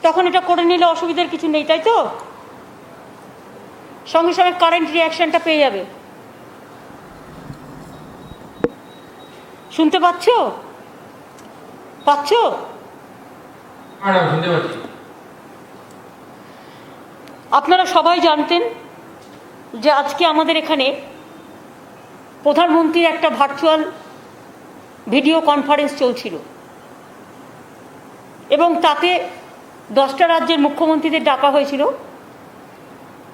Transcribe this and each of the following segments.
তখন এটা করে নিলে অসুবিধার কিছু নেই, তাই তো? সঙ্গে সঙ্গে কারেন্ট রিয়াকশনটা পেয়ে যাবে। শুনতে পাচ্ছ? আপনারা সবাই জানতেন যে আজকে আমাদের এখানে প্রধানমন্ত্রীর একটা ভার্চুয়াল ভিডিও কনফারেন্স চলছিল এবং তাতে 10টা রাজ্যের মুখ্যমন্ত্রীদের ডাকা হয়েছিল,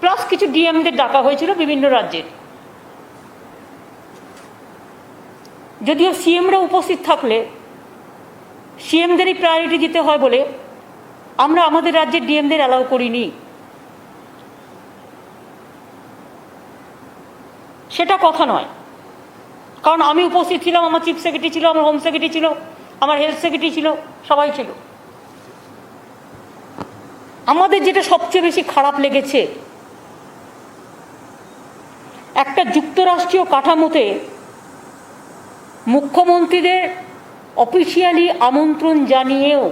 প্লাস কিছু ডিএমদের ডাকা হয়েছিল বিভিন্ন রাজ্যের। যদিও সিএমরা উপস্থিত থাকলে সিএমদেরই প্রায়োরিটি দিতে হয় বলে আমরা আমাদের রাজ্যের ডিএমদের অ্যালাউ করিনি। সেটা কথা নয়, কারণ আমি উপস্থিত ছিলাম, আমার চিফ সেক্রেটারি ছিল, আমার হোম সেক্রেটারি ছিল, আমার হেলথ সেক্রেটারি ছিল, সবাই ছিল। আমাদের যেটা সবচেয়ে বেশি খারাপ লেগেছে, একটা যুক্তরাষ্ট্রীয় কাঠামোতে মুখ্যমন্ত্রীদের অফিসিয়ালি আমন্ত্রণ জানিয়েও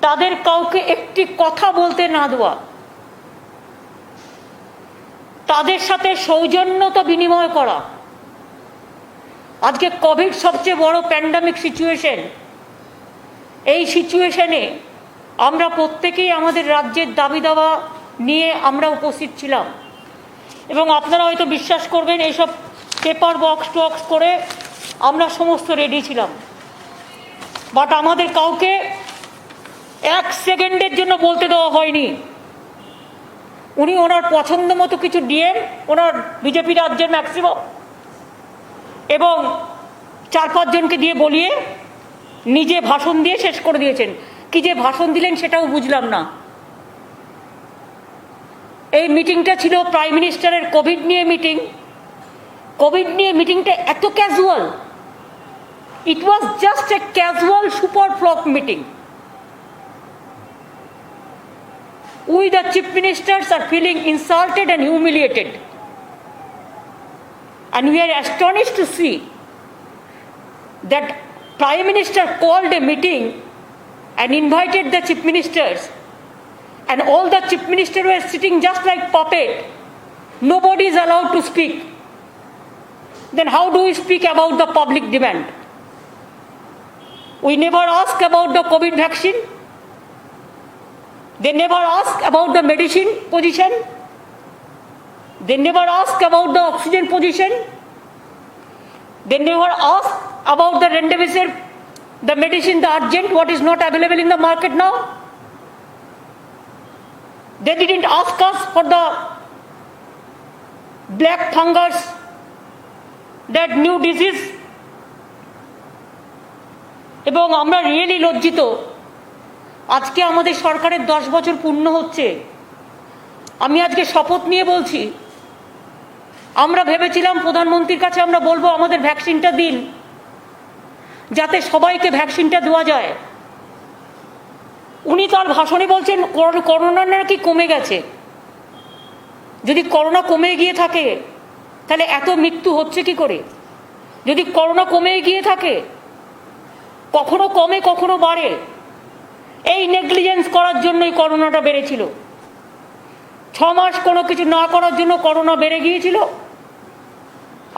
তাদের কাউকে একটি কথা বলতে না দেওয়া, তাদের সাথে সৌজন্যতা বিনিময় করা। আজকে কোভিড সবচেয়ে বড় প্যান্ডামিক সিচুয়েশন, এই সিচুয়েশনে আমরা প্রত্যেকেই আমাদের রাজ্যের দাবি দাওয়া নিয়ে আমরা উপস্থিত ছিলাম এবং আপনারা হয়তো বিশ্বাস করবেন এইসব পেপার বক্স টক্স করে আমরা সমস্ত রেডি ছিলাম, বাট আমাদের কাউকে 1 সেকেন্ডের জন্য বলতে দেওয়া হয়নি। উনি ওনার পছন্দ মতো কিছু ডিএম, ওনার বিজেপি রাজ্যের ম্যাক্সিমাম এবং 4-5 জনকে দিয়ে বলিয়ে নিজে ভাষণ দিয়ে শেষ করে দিয়েছেন। কি যে ভাষণ দিলেন সেটাও বুঝলাম না। এই মিটিংটা ছিল প্রাইম মিনিস্টারের কোভিড নিয়ে মিটিং। কোভিড নিয়ে মিটিংটা এত casual, it was just a casual super flock meeting. We the chief ministers are feeling insulted and humiliated, and we are astonished to see that Prime Minister called a meeting and invited the chief ministers, and all the chief ministers were sitting just like puppet. Nobody is allowed to speak. Then how do we speak about the public demand? We never ask about the COVID vaccine. They never ask about the medicine position. They never ask about the oxygen position. They never ask about the remdesivir, the medicine, the urgent, what is not available in the market now. They didn't ask us for the black fungus, that new disease. এবং আমরা really লজ্জিত, আজকে আমাদের সরকারের 10 বছর পূর্ণ হচ্ছে। আমি আজকে শপথ নিয়ে বলছি, আমরা ভেবেছিলাম প্রধানমন্ত্রীর কাছে আমরা বলবো আমাদের ভ্যাকসিনটা দিন, যাতে সবাইকে ভ্যাকসিনটা দেওয়া যায়। উনি তার ভাষণে বলছেন করোনা নাকি কমে গেছে। যদি করোনা কমে গিয়ে থাকে তাহলে এত মৃত্যু হচ্ছে কি করে? যদি করোনা কমে গিয়ে থাকে, কখনো কমে কখনো বাড়ে, এই নেগলিজেন্স করার জন্যই করোনাটা বেড়েছিল। 6 মাস কোনো কিছু না করার জন্য করোনা বেড়ে গিয়েছিল।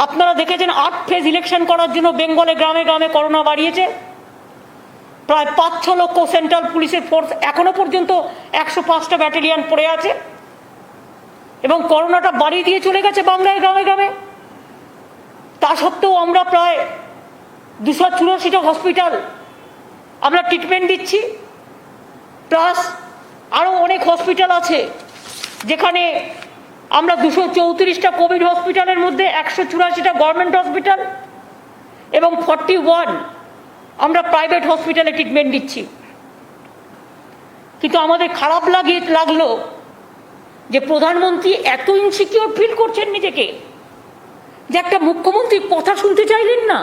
আপনারা দেখেছেন 8 ফেজ ইলেকশন করার জন্য বেঙ্গলে গ্রামে গ্রামে করোনা বাড়িয়েছে। প্রায় 5-6 লক্ষ সেন্ট্রাল পুলিশের ফোর্স এখনো পর্যন্ত 105টা ব্যাটালিয়ান পড়ে আছে এবং করোনাটা বাড়িয়ে দিয়ে চলে গেছে বাংলায় গ্রামে গ্রামে। তা সত্ত্বেও আমরা প্রায় 284টা হসপিটাল আমরা ট্রিটমেন্ট দিচ্ছি, প্লাস আরও অনেক হসপিটাল আছে যেখানে আমরা 234টা কোভিড হসপিটালের মধ্যে 184টা গভর্নমেন্ট হসপিটাল এবং 41 আমরা প্রাইভেট হসপিটালে ট্রিটমেন্ট দিচ্ছি। কিন্তু আমাদের খারাপ লাগলো যে প্রধানমন্ত্রী এত ইনসিকিউর ফিল করছেন নিজেকে যে একটা মুখ্যমন্ত্রী কথা শুনতে চাইলেন না।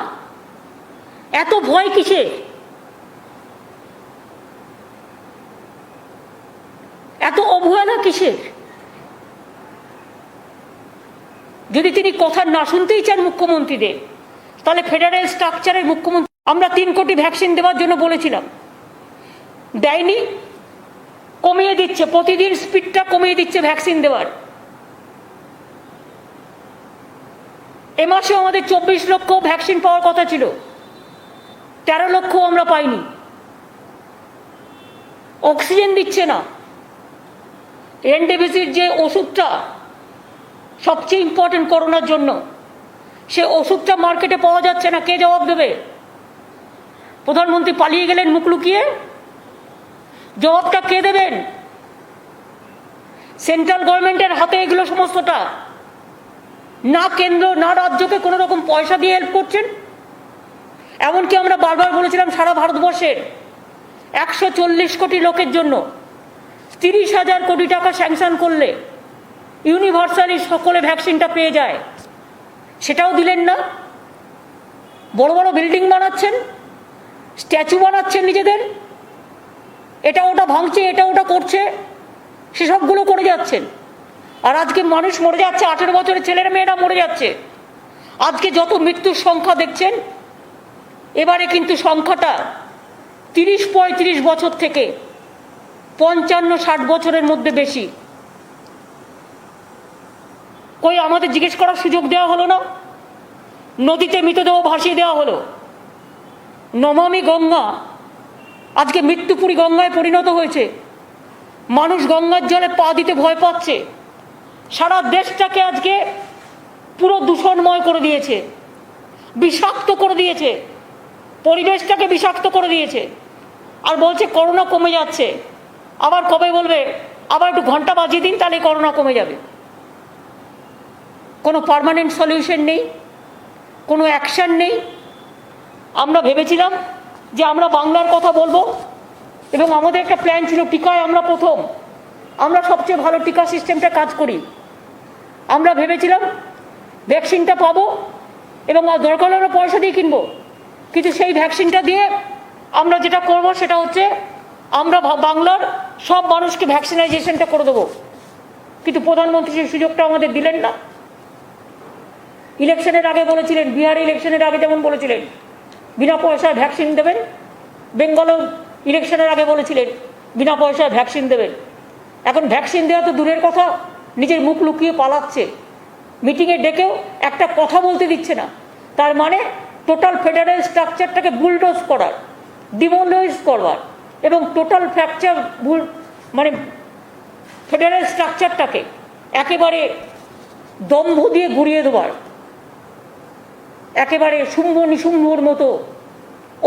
এত ভয় কিসে? এত অবহেলা কিসের? যদি তিনি কথা না শুনতেই চান মুখ্যমন্ত্রীদের, তাহলে ফেডারেল স্ট্রাকচারের মুখ্যমন্ত্রী আমরা 3 কোটি ভ্যাকসিন দেওয়ার জন্য বলেছিলাম। দেয়নি, কমিয়ে দিচ্ছে, প্রতিদিন স্পিডটা কমিয়ে দিচ্ছে ভ্যাকসিন দেওয়ার। এ মাসে আমাদের 24 লক্ষ ভ্যাকসিন পাওয়ার কথা ছিল, 13 লক্ষ আমরা পাইনি। অক্সিজেন দিচ্ছে না। রেমডেসিভির যে ওষুধটা সবচেয়ে ইম্পর্টেন্ট করোনার জন্য, সে ওষুধটা মার্কেটে পাওয়া যাচ্ছে না। কে জবাব দেবে? প্রধানমন্ত্রী পালিয়ে গেলেন মুখ লুকিয়ে, জবাবটা কে দেবেন? সেন্ট্রাল গভর্নমেন্টের হাতে এগুলো সমস্তটা। না কেন্দ্র না রাজ্যকে কোনো রকম পয়সা দিয়ে হেল্প করছেন। এমনকি আমরা বারবার বলেছিলাম সারা ভারতবর্ষের 140 কোটি লোকের জন্য 30,000 কোটি টাকা স্যাংশন করলে ইউনিভার্সালি সকলে ভ্যাকসিনটা পেয়ে যায়। সেটাও দিলেন না। বড় বড় বিল্ডিং বানাচ্ছেন, স্ট্যাচু বানাচ্ছেন নিজেদের, এটা ওটা ভাঙছে, এটা ওটা করছে, সেসবগুলো করে যাচ্ছেন। আর আজকে মানুষ মরে যাচ্ছে, 18 বছরের ছেলেরা মেয়েরা মরে যাচ্ছে। আজকে যত মৃত্যুর সংখ্যা দেখছেন, এবারে কিন্তু সংখ্যাটা 30-35 বছর থেকে 55-60 বছরের মধ্যে বেশি। কই আমাদের জিজ্ঞেস করার সুযোগ দেওয়া হলো না? নদীতে মৃতদেহ ভাসিয়ে দেওয়া হলো। নমামি গঙ্গা আজকে মৃত্যুপুরী গঙ্গায় পরিণত হয়েছে। মানুষ গঙ্গার জলে পা দিতে ভয় পাচ্ছে। সারা দেশটাকে আজকে পুরো দূষণময় করে দিয়েছে, বিষাক্ত করে দিয়েছে, পরিবেশটাকে বিষাক্ত করে দিয়েছে। আর বলছে করোনা কমে যাচ্ছে। আবার কবে বলবে আবার একটু ঘন্টা বাজিয়ে দিন, তাহলে করোনা কমে যাবে। কোনো পার্মানেন্ট সলিউশন নেই, কোনো অ্যাকশন নেই। আমরা ভেবেছিলাম যে আমরা বাংলার কথা বলবো এবং আমাদের একটা প্ল্যান ছিল, টিকায় আমরা প্রথম, আমরা সবচেয়ে ভালো টিকা সিস্টেমটা কাজ করি। আমরা ভেবেছিলাম ভ্যাকসিনটা পাবো এবং দরকার হলে পয়সা দিয়ে কিনবো, কিন্তু সেই ভ্যাকসিনটা দিয়ে আমরা যেটা করব সেটা হচ্ছে আমরা বাংলার সব মানুষকে ভ্যাকসিনাইজেশনটা করে দেবো। কিন্তু প্রধানমন্ত্রী সেই সুযোগটা আমাদের দিলেন না। ইলেকশনের আগে বলেছিলেন, বিহার ইলেকশনের আগে যেমন বলেছিলেন বিনা পয়সায় ভ্যাকসিন দেবেন, বেঙ্গলেও ইলেকশনের আগে বলেছিলেন বিনা পয়সায় ভ্যাকসিন দেবেন। এখন ভ্যাকসিন দেওয়া তো দূরের কথা, নিজের মুখ লুকিয়ে পালাচ্ছে। মিটিংয়ে ডেকেও একটা কথা বলতে দিচ্ছে না। তার মানে টোটাল ফেডারেল স্ট্রাকচারটাকে বুলডোজ করার, ডিমোলাইজ করবার এবং টোটাল ফ্র্যাকচার মানে ফেডারেল স্ট্রাকচারটাকে একেবারে দম্ভ দিয়ে গুড়িয়ে দেবার, একেবারে শুম্ভ নিশুম্ভর মতো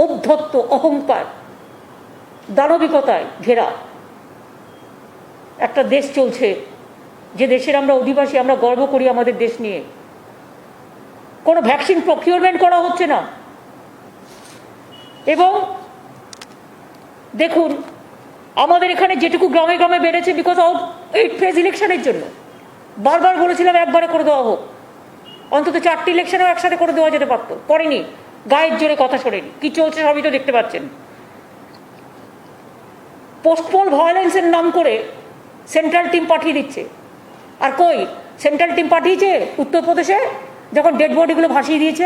ঔদ্ধত্য, অহংকার, দানবিকতায় ঘেরা একটা দেশ চলছে, যে দেশের আমরা অধিবাসী। আমরা গর্ব করি আমাদের দেশ নিয়ে। কোনো ভ্যাকসিন প্রকিউরমেন্ট করা হচ্ছে না। এবং দেখুন আমাদের এখানে যেটুকু গ্রামে গ্রামে বেড়েছে বিকজ অফ 8 ফেজ ইলেকশনের জন্য। বারবার বলেছিলাম একবারে করে দেওয়া হোক, অন্তত 4টি ইলেকশনও একসাথে করে দেওয়া যেতে পারতো, করেনি। গায়ের জোরে কথা শোনেনি। কি চলছে সবই তো দেখতে পাচ্ছেন। পোস্টপোল ভায়োলেন্সের নাম করে সেন্ট্রাল টিম পাঠিয়ে দিচ্ছে। আর কই সেন্ট্রাল টিম পাঠিয়েছে উত্তরপ্রদেশে, যখন ডেড বডিগুলো ভাসিয়ে দিয়েছে,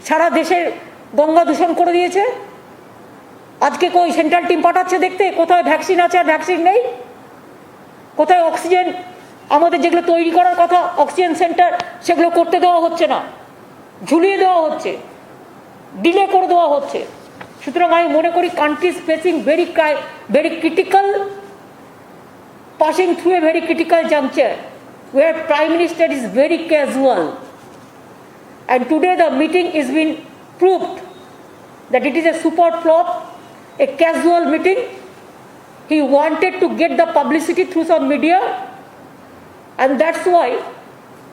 সারা দেশের গঙ্গা দূষণ করে দিয়েছে। আজকে কই সেন্ট্রাল টিম পাঠাচ্ছে দেখতে কোথায় ভ্যাকসিন আছে আর ভ্যাকসিন নেই, কোথায় অক্সিজেন আমাদের যেগুলো তৈরি করার কথা অক্সিজেন সেন্টার, সেগুলো করতে দেওয়া হচ্ছে না, ঝুলিয়ে দেওয়া হচ্ছে, ডিলে করে দেওয়া হচ্ছে। সুতরাং আমি মনে করি country is facing very critical, passing through a very critical juncture where Prime Minister is very casual. And today the meeting is been proved that it is a super flop, a casual meeting. He wanted to get the publicity through some media, and that's why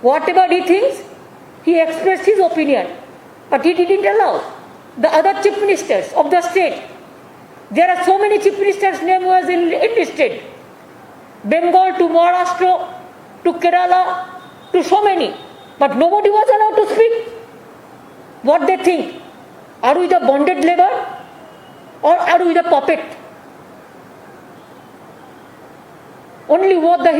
whatever he thinks, he expressed his opinion, but he didn't allow the other chief ministers of the state. There are so many chief ministers' name was enlisted, Bengal to Maharashtra to Kerala to so many, but nobody was allowed to speak what they think. Are we the bonded labor or are we the puppet? Only what the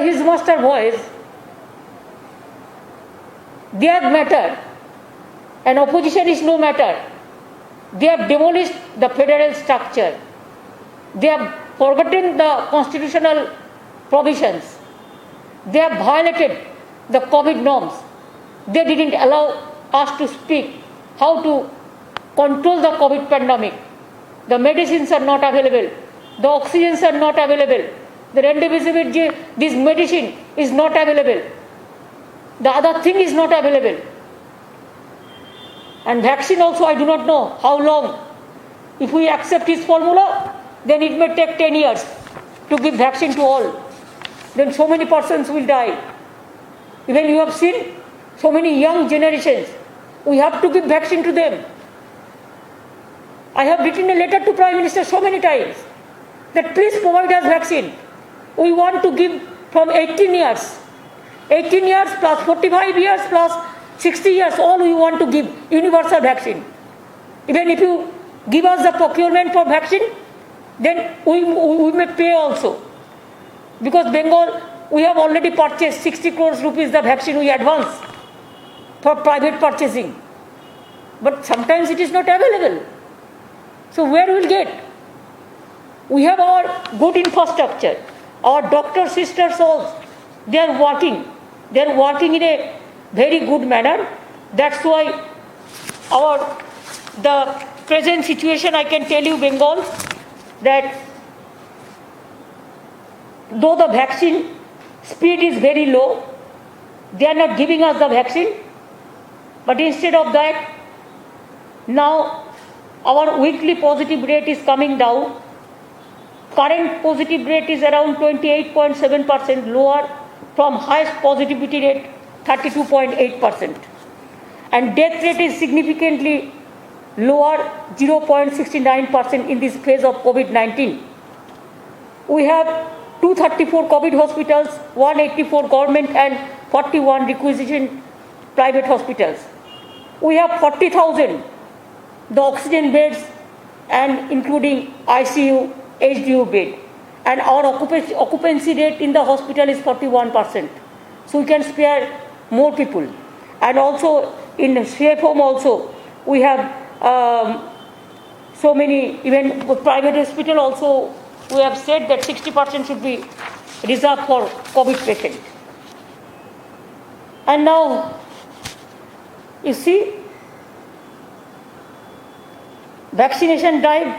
his master voice, their matter, and opposition is no matter. They have demolished the federal structure. They have forgotten the constitutional provisions. They have violated the COVID norms. They didn't allow us to speak how to control the COVID pandemic. The medicines are not available. The oxygens are not available. The remdesivir, this medicine is not available. The other thing is not available. And vaccine also, I do not know how long. If we accept his formula, then it may take 10 years to give vaccine to all. Then so many persons will die. Even you have seen so many young generations. We have to give vaccine to them. I have written a letter to Prime Minister so many times that please provide us vaccine. We want to give from 18 years. 18 years plus 45 years plus 60 years, all we want to give universal vaccine. Even if you give us the procurement for vaccine, then we may pay also. Because Bengal, we have already purchased 60 crores rupees the vaccine we advance for private purchasing. But sometimes it is not available. So where will get? We have our good infrastructure. Our doctor sisters also, they are working. They are working in a very good manner. That's why the present situation, I can tell you, Bengal, that though the vaccine speed is very low, they are not giving us the vaccine. But instead of that, now our weekly positive rate is coming down. Current positive rate is around 28.7%, lower from highest positivity rate 32.8%. And death rate is significantly lower, 0.69% in this phase of COVID-19. We have 234 COVID hospitals, 184 government and 41 requisition private hospitals. We have 40,000 the oxygen beds and including ICU, HDU bed. And our occupancy rate in the hospital is 41%. So we can spare more people. And also in safe home also, we have so many, even private hospital also, we have said that 60% should be reserved for COVID patient. And now, you see, vaccination drive,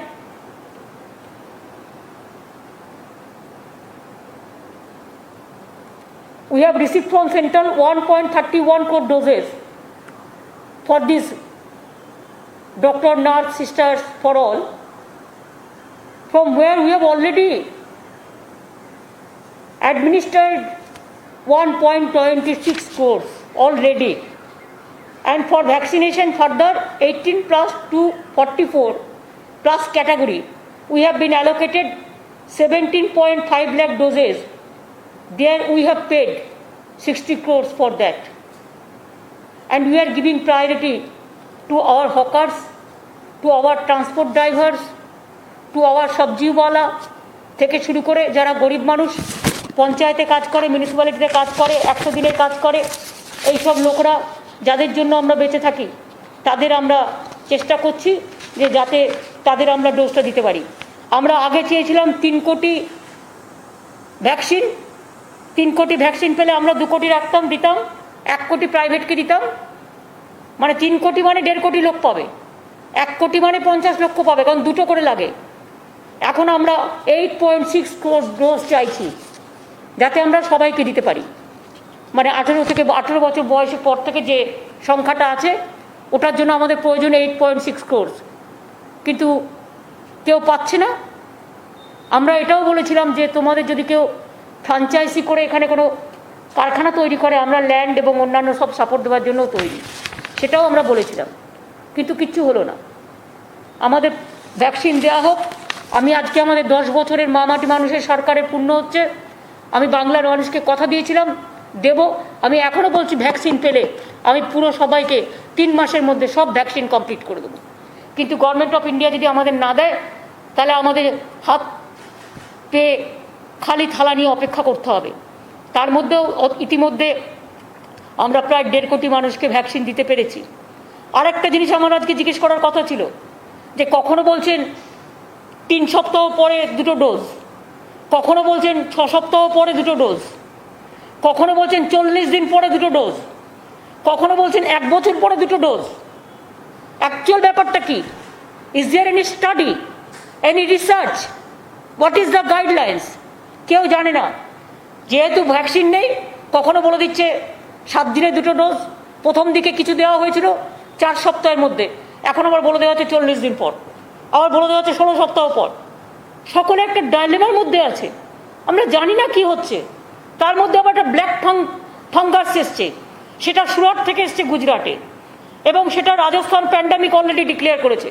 we have received from Central 1.31 crore doses for this doctor, nurse, sisters, for all, from where we have already administered 1.26 crores already. And for vaccination further 18 plus to 44 plus category, we have been allocated 17.5 lakh doses. There we have paid 60 crores for that. And we are giving priority to our hawkers, to our transport drivers, to our সবজিওয়ালা থেকে শুরু করে যারা গরিব মানুষ পঞ্চায়েতে কাজ করে, মিউনিসিপ্যালিটিতে কাজ করে, 100 দিনের কাজ করে, এই সব লোকরা যাদের জন্য আমরা বেঁচে থাকি, তাদের আমরা চেষ্টা করছি যে যাতে তাদের আমরা ডোজটা দিতে পারি। আমরা আগে চেয়েছিলাম 3 কোটি ভ্যাকসিন, 3 কোটি ভ্যাকসিন পেলে আমরা 2 কোটি রাখতাম, দিতাম, 1 কোটি প্রাইভেটকে দিতাম, মানে 3 কোটি মানে 1.5 কোটি লোক পাবে, 1 কোটি মানে 50 লক্ষ পাবে, কারণ 2টো করে লাগে। এখন আমরা 8.6 crore ডোজ চাইছি যাতে আমরা সবাইকে দিতে পারি। মানে 18 বছর বয়সের পর থেকে যে সংখ্যাটা আছে ওটার জন্য আমাদের প্রয়োজন 8.6 crore, কিন্তু কেউ পাচ্ছে না। আমরা এটাও বলেছিলাম যে তোমাদের যদি কেউ ফ্র্যাঞ্চাইজি করে এখানে কোনো কারখানা তৈরি করে, আমরা ল্যান্ড এবং অন্যান্য সব সাপোর্ট দেওয়ার জন্য তৈরি, সেটাও আমরা বলেছিলাম, কিন্তু কিচ্ছু হলো না। আমাদের ভ্যাকসিন দেওয়া হোক। আমি আজকে আমাদের 10 বছরের মামাটি মানুষের সরকারের পূর্ণ হচ্ছে। আমি বাংলার মানুষকে কথা দিয়েছিলাম দেব, আমি এখনও বলছি ভ্যাকসিন পেলে আমি পুরো সবাইকে 3 মাসের মধ্যে সব ভ্যাকসিন কমপ্লিট করে দেবো। কিন্তু গভর্নমেন্ট অফ ইন্ডিয়া যদি আমাদের না দেয়, তাহলে আমাদের হাত পেয়ে খালি থালা নিয়ে অপেক্ষা করতে হবে। তার মধ্যেও ইতিমধ্যে আমরা প্রায় 1.5 কোটি মানুষকে ভ্যাকসিন দিতে পেরেছি। আরেকটা জিনিস আমার আজকে জিজ্ঞেস করার কথা ছিল যে কখনো বলছেন 3 সপ্তাহ পরে 2টো ডোজ, কখনো বলছেন 6 সপ্তাহ পরে 2টো ডোজ, কখনো বলছেন 40 দিন পরে 2টো ডোজ, কখনো বলছেন 1 বছর পরে 2টো ডোজ। অ্যাকচুয়াল ব্যাপারটা কি? Is there any study, any research? What is the guidelines? কেউ জানে না। যেহেতু ভ্যাকসিন নেই, কখনো বলে দিচ্ছে 7 দিনে 2টো ডোজ, প্রথম দিকে কিছু দেওয়া হয়েছিল 4 সপ্তাহের মধ্যে, এখন আবার বলে দেওয়া হচ্ছে 40 দিন পর, আবার বলে দেওয়া হচ্ছে 16 সপ্তাহ পর। সকলে একটা ডাইলেমার মধ্যে আছে, আমরা জানি না কি হচ্ছে। তার মধ্যে আবার একটা ব্ল্যাক ফাঙ্গাস এসছে, সেটা সুরাট থেকে এসছে গুজরাটে, এবং সেটা রাজস্থান প্যান্ডামিক অলরেডি ডিক্লেয়ার করেছে,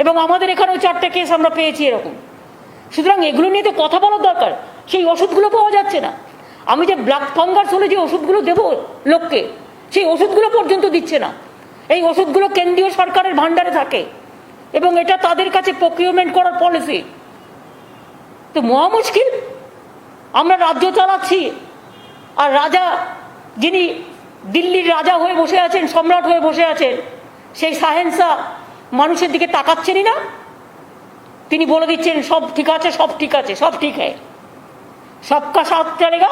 এবং আমাদের এখানেও 4টে কেস আমরা পেয়েছি এরকম। সুতরাং এগুলো নিয়ে তো কথা বলার দরকার। সেই ওষুধগুলো পাওয়া যাচ্ছে না। আমি যে ব্ল্যাক ফাঙ্গাস হলে যে ওষুধগুলো দেবো লোককে, সেই ওষুধগুলো পর্যন্ত দিচ্ছে না। এই ওষুধগুলো কেন্দ্রীয় সরকারের ভাণ্ডারে থাকে এবং এটা তাদের কাছে প্রকিউরমেন্ট করার পলিসি। তো মহা মুশকিল। আমরা রাজ্য চালাচ্ছি, আর রাজা, যিনি দিল্লির রাজা হয়ে বসে আছেন, সম্রাট হয়ে বসে আছেন, সেই সাহেন্সা মানুষের দিকে তাকাচ্ছেনই না। তিনি বলে দিচ্ছেন সব ঠিক আছে, সব ঠিক আছে, সব ঠিক হ্যায়, সবকা সাথ চলেগা।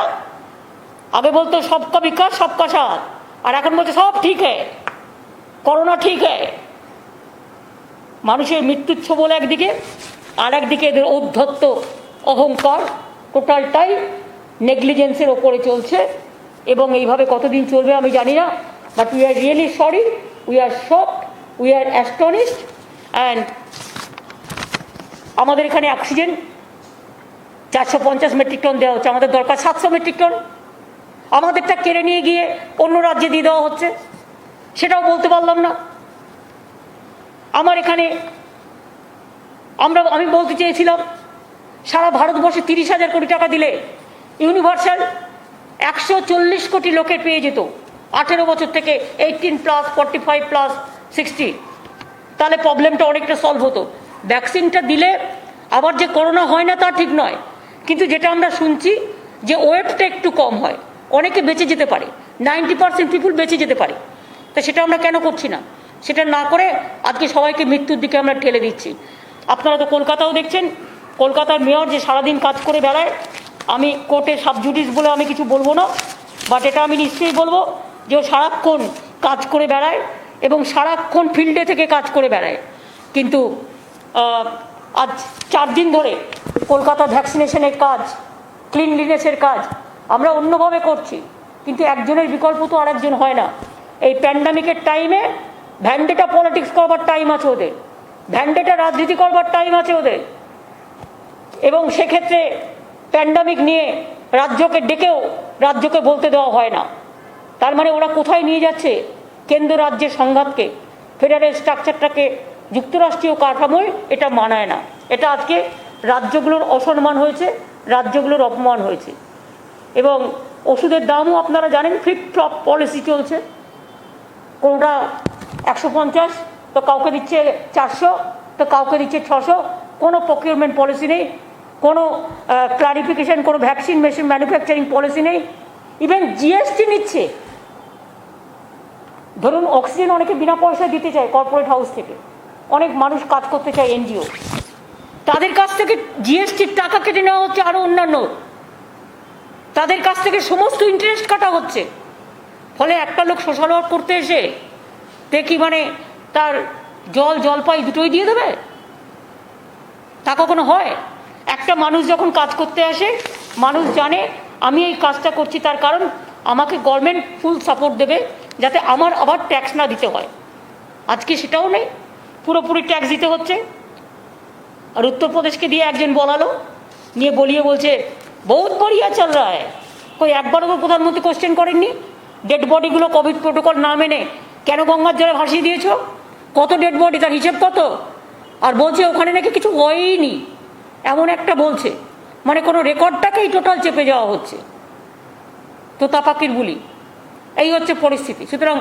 আগে বলতো সবকা বিকাশ সবকা সাথ, আর এখন বলছে সব ঠিক হ্যায়, করোনা ঠিক হ্যায়। মানুষের মৃত্যুচ্ছ বলে একদিকে, আর একদিকে এদের ঔদ্ধত্য, অহংকার, টোটালটাই নেগলিজেন্সের ওপরে চলছে। এবং এইভাবে কতদিন চলবে আমি জানি না, but we are really sorry, we are shocked, we are astonished. And আমাদের এখানে অক্সিজেন 450 মেট্রিক টন দেওয়া হচ্ছে, আমাদের দরকার 700 মেট্রিক টন। আমাদেরটা কেড়ে নিয়ে গিয়ে অন্য রাজ্যে দিয়ে দেওয়া হচ্ছে, সেটাও বলতে পারলাম না। আমার এখানে আমি বলতে চেয়েছিলাম, সারা ভারতবর্ষে 30,000 কোটি টাকা দিলে ইউনিভার্সাল 140 কোটি লোকের পেয়ে যেত, 18 বছর থেকে 18+, 45+, 60। তাহলে প্রবলেমটা অনেকটা সলভ হতো। ভ্যাকসিনটা দিলে আবার যে করোনা হয় না তা ঠিক নয়, কিন্তু যেটা আমরা শুনছি যে ওয়েটটা একটু কম হয়, অনেকে বেঁচে যেতে পারে, 90% পিপুল বেঁচে যেতে পারে। তা সেটা আমরা কেন করছি না? সেটা না করে আজকে সবাইকে মৃত্যুর দিকে আমরা ঠেলে দিচ্ছি। আপনারা তো কলকাতাও দেখছেন, কলকাতার মেয়র যে সারাদিন কাজ করে বেড়ায়। আমি কোর্টে সাবজুডিস বলে আমি কিছু বলবো না, বাট এটা আমি নিশ্চয়ই বলবো যে ও সারাক্ষণ কাজ করে বেড়ায় এবং সারাক্ষণ ফিল্ডে থেকে কাজ করে বেড়ায়। কিন্তু আজ 4 দিন ধরে কলকাতা ভ্যাকসিনেশনের কাজ, ক্লিনলিনেসের কাজ আমরা অন্যভাবে করছি, কিন্তু একজনের বিকল্প তো আরেকজন হয় না। এই প্যান্ডামিকের টাইমে ভ্যান্ডেটা পলিটিক্স করবার টাইম আছে ওদের, ভ্যান্ডেটা রাজনীতি করবার টাইম আছে ওদের। এবং সেক্ষেত্রে প্যান্ডামিক নিয়ে রাজ্যকে ডেকেও রাজ্যকে বলতে দেওয়া হয় না। তার মানে ওরা কোথায় নিয়ে যাচ্ছে? কেন্দ্র রাজ্যের সংঘাতকে, ফেডারেল স্ট্রাকচারটাকে, যুক্তরাষ্ট্রীয় কাঠামোয় এটা মানায় না। এটা আজকে রাজ্যগুলোর অসম্মান হয়েছে, রাজ্যগুলোর অপমান হয়েছে। এবং ওষুধের দামও আপনারা জানেন, ফ্লিপ ফ্লপ পলিসি চলছে। কোনোটা 150 তো কাউকে দিচ্ছে 400, তো কাউকে দিচ্ছে 600। কোনো প্রকিউরমেন্ট পলিসি নেই, কোনো ক্লারিফিকেশন, কোনো ভ্যাকসিন মেশিন ম্যানুফ্যাকচারিং পলিসি নেই। ইভেন জিএসটি নিচ্ছে। ধরুন অক্সিজেন অনেকে বিনা পয়সায় দিতে চায় কর্পোরেট হাউস থেকে, অনেক মানুষ কাজ করতে চায় এনজিও, তাদের কাছ থেকে জিএসটির টাকা কেটে নেওয়া হচ্ছে, আরও অন্যান্য তাদের কাছ থেকে সমস্ত ইন্টারেস্ট কাটা হচ্ছে। ফলে একটা লোক সোশ্যাল ওয়ার্ক করতে এসে দেখি মানে তার জলপাই দুটোই দিয়ে দেবে, তা কখনো হয়? একটা মানুষ যখন কাজ করতে আসে, মানুষ জানে আমি এই কাজটা করছি তার কারণ আমাকে গভর্নমেন্ট ফুল সাপোর্ট দেবে, যাতে আমার আবার ট্যাক্স না দিতে হয়। আজকে সেটাও নেই, পুরোপুরি ট্যাক্স দিতে হচ্ছে। আর উত্তরপ্রদেশকে দিয়ে একজন বলালো, নিয়ে বলিয়ে বলছে বহুত বড়িয়া চল রা হ্যায়। কই একবারও তো প্রধানমন্ত্রী কোশ্চেন করেননি? ডেড বডিগুলো কোভিড প্রোটোকল না মেনে কেন গঙ্গার জলে ভাসিয়ে দিয়েছ? কত ডেড বডি, তার হিসেব কত? আর বলছে ওখানে নাকি কিছু হয়ইনি, এমন একটা বলছে। মানে কোনো রেকর্ডটাকেই টোটাল চেপে যাওয়া হচ্ছে, তোতা পাখির বুলি। এই হচ্ছে পরিস্থিতি। সুতরাং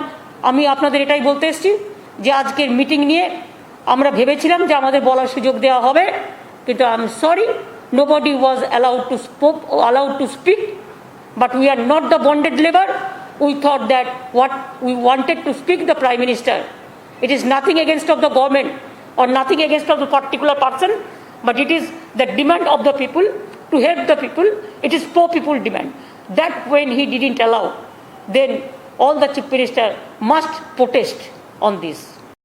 আমি আপনাদের এটাই বলতে এসেছি যে আজকের মিটিং নিয়ে আমরা ভেবেছিলাম যে আমাদের বলার সুযোগ দেওয়া হবে, কিন্তু I am sorry, nobody was allowed to speak, but we are not the bonded labor. We thought that what we wanted to speak the Prime Minister. It is nothing against of the government, or nothing against a particular person, but it is the demand of the people to help the people. It is poor people demand. That when he didn't allow, then all the chief minister must protest on this.